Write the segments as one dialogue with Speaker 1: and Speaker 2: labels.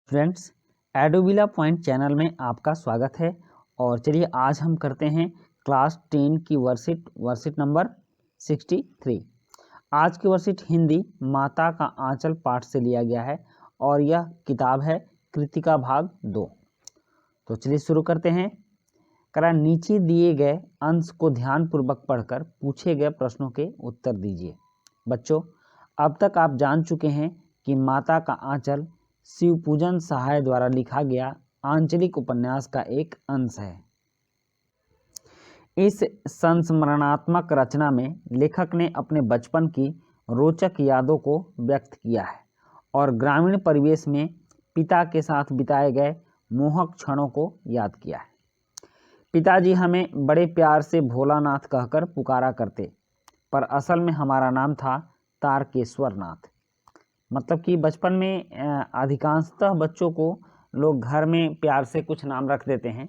Speaker 1: Friends, एडोबिला point channel में आपका स्वागत है। और चलिए आज हम करते हैं क्लास 10 की वर्कशीट नंबर 63। आज की वर्कशीट हिंदी माता का आंचल पाठ से लिया गया है और यह किताब है कृतिका भाग 2। तो चलिए शुरू करते हैं। नीचे दिए गए अंश को ध्यानपूर्वक पढ़कर पूछे गए प्रश्नों के उत्तर दीजिए। बच्चों, अब तक आप जान चुके हैं कि माता का आंचल शिवपूजन सहाय द्वारा लिखा गया आंचलिक उपन्यास का एक अंश है। इस संस्मरणात्मक रचना में लेखक ने अपने बचपन की रोचक यादों को व्यक्त किया है और ग्रामीण परिवेश में पिता के साथ बिताए गए मोहक क्षणों को याद किया है। पिताजी हमें बड़े प्यार से भोलानाथ कहकर पुकारा करते, पर असल में हमारा नाम था तारकेश्वर नाथ। मतलब कि बचपन में अधिकांशतः बच्चों को लोग घर में प्यार से कुछ नाम रख देते हैं।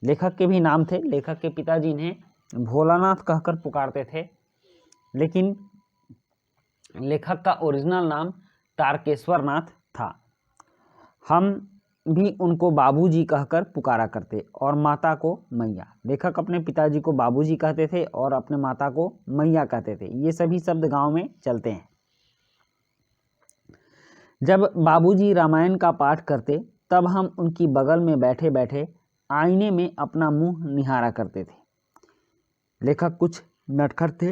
Speaker 1: लेखक के भी नाम थे। लेखक के पिताजी इन्हें भोलानाथ कहकर पुकारते थे, लेकिन लेखक का ओरिजिनल नाम तारकेश्वर नाथ था। हम भी उनको बाबूजी कहकर पुकारा करते और माता को मैया। लेखक अपने पिताजी को बाबूजी कहते थे और अपने माता को मैया कहते थे। ये सभी शब्द गांव में चलते हैं। जब बाबूजी रामायण का पाठ करते तब हम उनकी बगल में बैठे बैठे आईने में अपना मुंह निहारा करते थे। लेखक कुछ नटखट थे,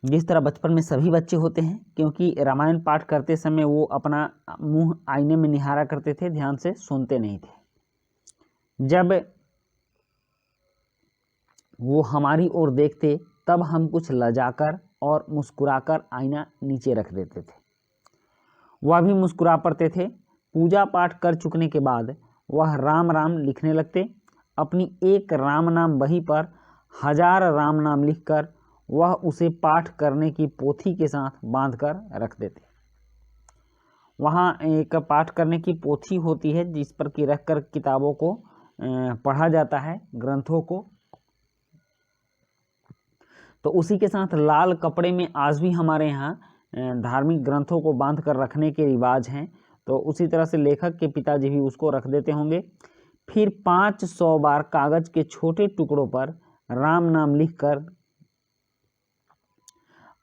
Speaker 1: जिस तरह बचपन में सभी बच्चे होते हैं, क्योंकि रामायण पाठ करते समय वो अपना मुंह आईने में निहारा करते थे, ध्यान से सुनते नहीं थे। जब वो हमारी ओर देखते तब हम कुछ लजाकर और मुस्कुराकर आईना नीचे रख देते थे। वह भी मुस्कुरा पड़ते थे। पूजा पाठ कर चुकने के बाद वह राम राम लिखने लगते। अपनी एक राम नाम बही पर 1000 राम नाम लिखकर वह उसे पाठ करने की पोथी के साथ बांधकर रख देते। वहाँ एक पाठ करने की पोथी होती है जिस पर कि रखकर किताबों को पढ़ा जाता है, ग्रंथों को। तो उसी के साथ लाल कपड़े में आज भी हमारे यहाँ धार्मिक ग्रंथों को बांध कर रखने के रिवाज हैं। तो उसी तरह से लेखक के पिताजी भी उसको रख देते होंगे। फिर 500 बार कागज के छोटे टुकड़ों पर राम नाम लिखकर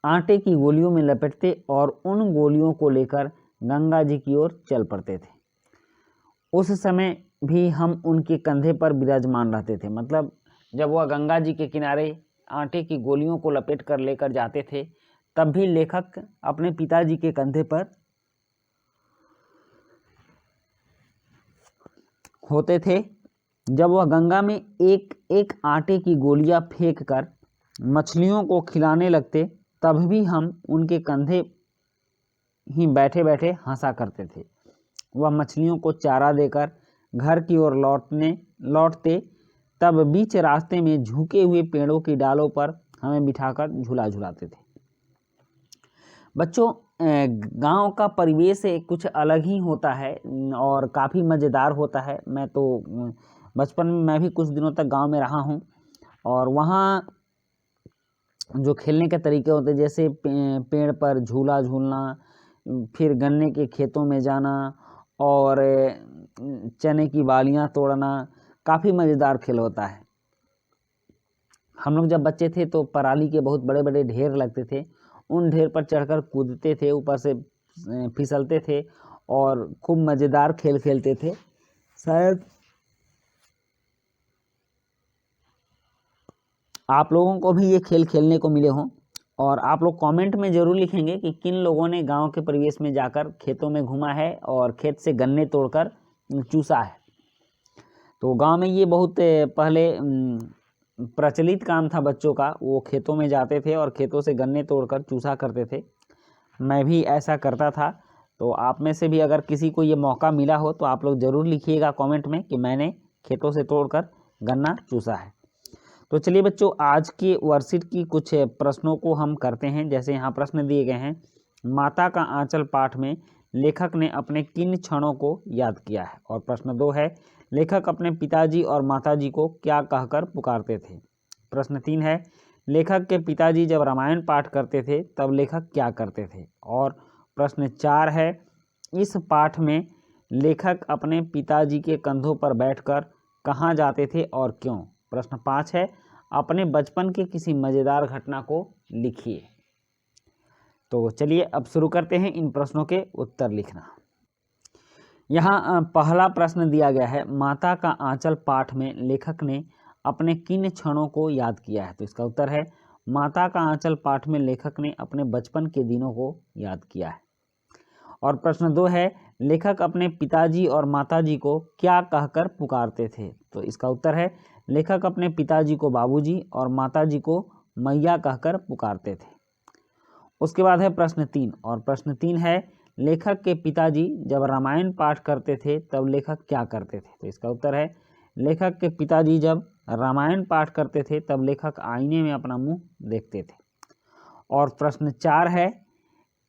Speaker 1: आटे की गोलियों में लपेटते और उन गोलियों को लेकर गंगा जी की ओर चल पड़ते थे। उस समय भी हम उनके कंधे पर विराजमान रहते थे। मतलब जब वह गंगा जी के किनारे आटे की गोलियों को लपेट कर लेकर जाते थे, तब भी लेखक अपने पिताजी के कंधे पर होते थे। जब वह गंगा में एक एक आटे की गोलियां फेंक कर मछलियों को खिलाने लगते, तब भी हम उनके कंधे ही बैठे बैठे हंसा करते थे। वह मछलियों को चारा देकर घर की ओर लौटते, तब बीच रास्ते में झुके हुए पेड़ों की डालों पर हमें बिठाकर झूला झुलाते थे। बच्चों, गांव का परिवेश कुछ अलग ही होता है और काफ़ी मज़ेदार होता है। मैं तो बचपन में मैं भी कुछ दिनों तक गांव में रहा हूं और वहाँ जो खेलने के तरीके होते हैं, जैसे पेड़ पर झूला झूलना, फिर गन्ने के खेतों में जाना और चने की बालियां तोड़ना, काफ़ी मज़ेदार खेल होता है। हम लोग जब बच्चे थे तो पराली के बहुत बड़े बड़े ढेर लगते थे। उन ढेर पर चढ़कर कूदते थे, ऊपर से फिसलते थे और खूब मज़ेदार खेल खेलते थे। शायद आप लोगों को भी ये खेल खेलने को मिले हों। और आप लोग कमेंट में ज़रूर लिखेंगे कि किन लोगों ने गांव के परिवेश में जाकर खेतों में घूमा है और खेत से गन्ने तोड़कर चूसा है। तो गांव में ये बहुत पहले प्रचलित काम था बच्चों का। वो खेतों में जाते थे और खेतों से गन्ने तोड़कर चूसा करते थे। मैं भी ऐसा करता था। तो आप में से भी अगर किसी को ये मौका मिला हो तो आप लोग ज़रूर लिखिएगा कमेंट में कि मैंने खेतों से तोड़कर गन्ना चूसा है। तो चलिए बच्चों, आज की वर्कशीट की कुछ प्रश्नों को हम करते हैं। जैसे यहाँ प्रश्न दिए गए हैं, माता का आंचल पाठ में लेखक ने अपने किन क्षणों को याद किया है। और प्रश्न 2 है, लेखक अपने पिताजी और माताजी को क्या कहकर पुकारते थे। प्रश्न 3 है, लेखक के पिताजी जब रामायण पाठ करते थे तब लेखक क्या करते थे। और प्रश्न 4 है, इस पाठ में लेखक अपने पिताजी के कंधों पर बैठकर कहाँ जाते थे और क्यों। प्रश्न 5 है, अपने बचपन के किसी मज़ेदार घटना को लिखिए। तो चलिए अब शुरू करते हैं इन प्रश्नों के उत्तर लिखना। यहाँ पहला प्रश्न दिया गया है, माता का आंचल पाठ में लेखक ने अपने किन क्षणों को याद किया है। तो इसका उत्तर है, माता का आंचल पाठ में लेखक ने अपने बचपन के दिनों को याद किया है। और प्रश्न 2 है, लेखक अपने पिताजी और माताजी को क्या कहकर पुकारते थे। तो इसका उत्तर है, लेखक अपने पिताजी को बाबूजी और माताजी को मैया कहकर पुकारते थे। उसके बाद है प्रश्न 3, और प्रश्न 3 है, लेखक के पिताजी जब रामायण पाठ करते थे तब लेखक क्या करते थे। तो इसका उत्तर है, लेखक के पिताजी जब रामायण पाठ करते थे तब लेखक आईने में अपना मुंह देखते थे। और प्रश्न 4 है,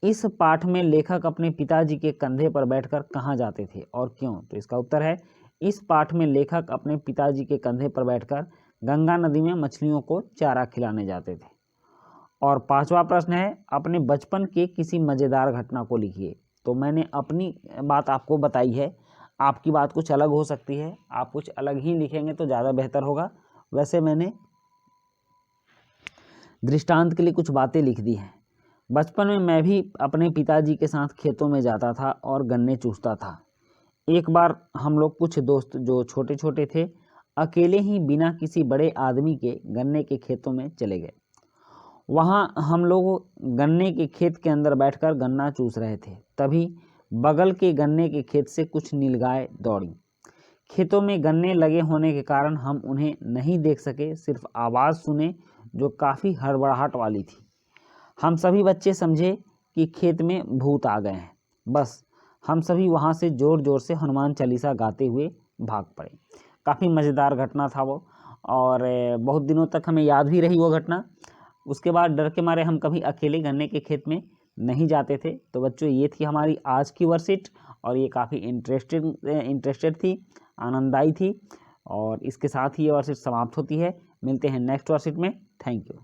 Speaker 1: इस पाठ में लेखक अपने पिताजी के कंधे पर बैठकर कहाँ जाते थे और क्यों। तो इसका उत्तर है, इस पाठ में लेखक अपने पिताजी के कंधे पर बैठकर गंगा नदी में मछलियों को चारा खिलाने जाते थे। और 5वां प्रश्न है, अपने बचपन के किसी मज़ेदार घटना को लिखिए। तो मैंने अपनी बात आपको बताई है, आपकी बात कुछ अलग हो सकती है, आप कुछ अलग ही लिखेंगे तो ज़्यादा बेहतर होगा। वैसे मैंने दृष्टांत के लिए कुछ बातें लिख दी हैं। बचपन में मैं भी अपने पिताजी के साथ खेतों में जाता था और गन्ने चूसता था। एक बार हम लोग कुछ दोस्त जो छोटे छोटे थे अकेले ही बिना किसी बड़े आदमी के गन्ने के खेतों में चले गए। वहाँ हम लोग गन्ने के खेत के अंदर बैठकर गन्ना चूस रहे थे, तभी बगल के गन्ने के खेत से कुछ नीलगाय दौड़ी। खेतों में गन्ने लगे होने के कारण हम उन्हें नहीं देख सके, सिर्फ आवाज़ सुने जो काफ़ी हड़बड़ाहट वाली थी। हम सभी बच्चे समझे कि खेत में भूत आ गए हैं। बस हम सभी वहाँ से ज़ोर ज़ोर से हनुमान चालीसा गाते हुए भाग पड़े। काफ़ी मज़ेदार घटना था वो, और बहुत दिनों तक हमें याद भी रही वो घटना। उसके बाद डर के मारे हम कभी अकेले गन्ने के खेत में नहीं जाते थे। तो बच्चों, ये थी हमारी आज की वर्कशीट, और ये काफ़ी इंटरेस्टेड थी, आनंददायी थी। और इसके साथ ही ये वर्कशीट समाप्त होती है। मिलते हैं नेक्स्ट वर्कशीट में। Thank you.